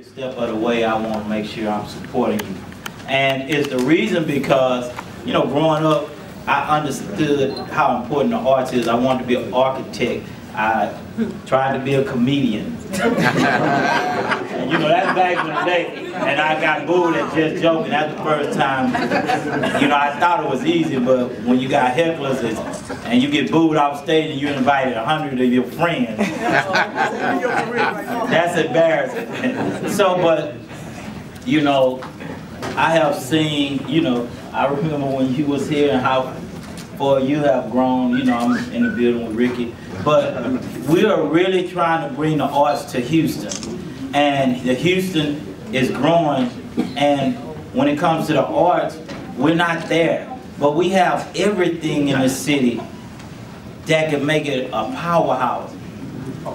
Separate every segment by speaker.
Speaker 1: Every step of the way, I want to make sure I'm supporting you. And it's the reason because, you know, growing up, I understood how important the arts is. I wanted to be an architect. I tried to be a comedian. And, you know, that's back in the day. And I got booed at just joking. That's the first time. You know, I thought it was easy, but when you got hecklers and you get booed off stage and you invited 100 of your friends, that's embarrassing. So, but, you know, I have seen, you know, I remember when you was here and how far you have grown. You know, I'm in the building with Ricky. But we are really trying to bring the arts to Houston. And the Houston is growing. And when it comes to the arts, we're not there. But we have everything in the city that can make it a powerhouse.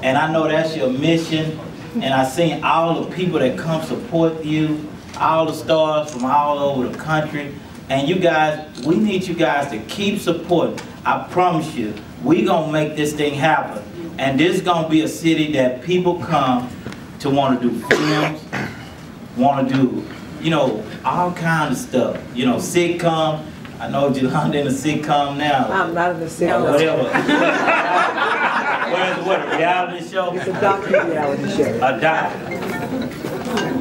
Speaker 1: And I know that's your mission. And I've seen all the people that come support you, all the stars from all over the country. And you guys, we need you guys to keep supporting. I promise you, we're going to make this thing happen. And this is going to be a city that people come to want to do films, want to do, you know, all kinds of stuff. You know, sitcom. I know Jolanda in a sitcom now. I'm not in a sitcom. Whatever. What, a reality show? It's a docu-reality show. A doc.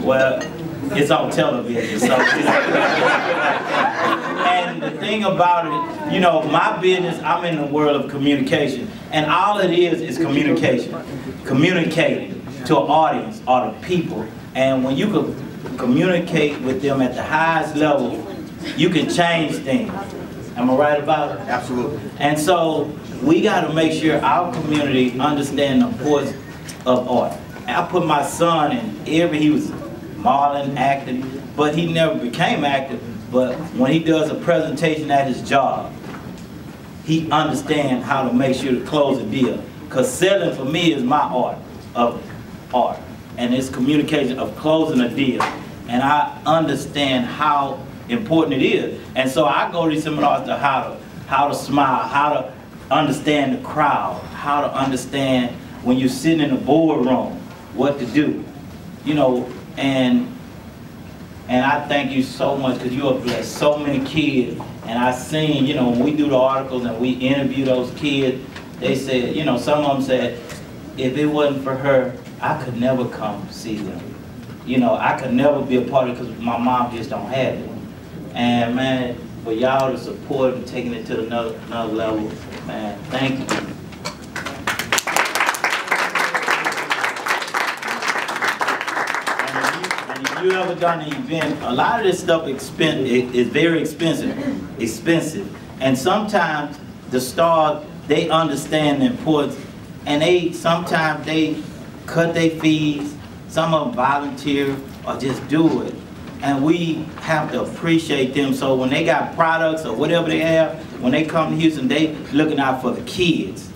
Speaker 1: Well, it's on television, so and the thing about it, you know, my business, I'm in the world of communication, and all it is communication. Communicating to an audience or the people, and when you can communicate with them at the highest level, you can change things. Am I right about it?
Speaker 2: Absolutely.
Speaker 1: And so we got to make sure our community understand the importance of art. I put my son in he was modeling, acting, but he never became active. But when he does a presentation at his job, he understands how to make sure to close a deal. Because selling for me is my art of art. And it's communication of closing a deal. And I understand how important it is. And so I go to these seminars to how to smile, how to understand the crowd, how to understand when you're sitting in a boardroom, what to do. You know, and I thank you so much because you have blessed so many kids. And I seen, you know, when we do the articles and we interview those kids, they said, you know, some of them said, if it wasn't for her, I could never come see them. You know, I could never be a part of it because my mom just don't have it. And man, for y'all to support and taking it to another level, man, thank you. You ever done an event, a lot of this stuff is very expensive, and sometimes the stars, they understand the importance, and sometimes they cut their fees, some of them volunteer or just do it, and we have to appreciate them. So when they got products or whatever they have, when they come to Houston, they looking out for the kids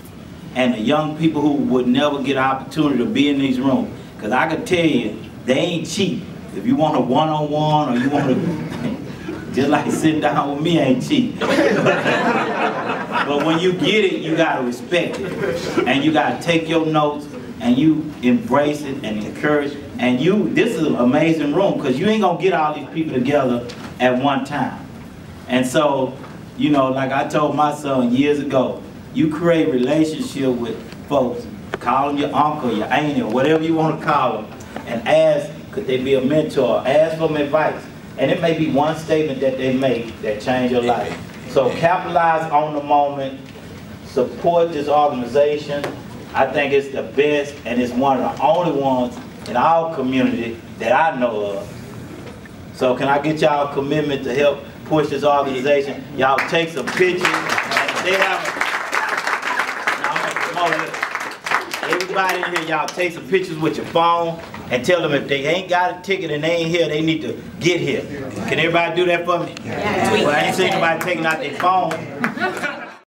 Speaker 1: and the young people who would never get an opportunity to be in these rooms, because I can tell you, they ain't cheap. If you want a one-on-one or you want to, just like sitting down with me ain't cheap. But when you get it, you got to respect it. And you got to take your notes and you embrace it and encourage. And this is an amazing room because you ain't going to get all these people together at one time. And so, you know, like I told my son years ago, you create relationship with folks. Call them your uncle, your auntie, or whatever you want to call them, and ask, could they be a mentor? Ask for them advice. And it may be one statement that they make that change your life. So capitalize on the moment. Support this organization. I think it's the best, and it's one of the only ones in our community that I know of. So can I get y'all a commitment to help push this organization? Y'all take some pictures. And they have, now I'm gonna promote it. Everybody in here, y'all take some pictures with your phone and tell them if they ain't got a ticket and they ain't here, they need to get here. Can everybody do that for me? Yeah. Well, I ain't seen nobody taking out their phone.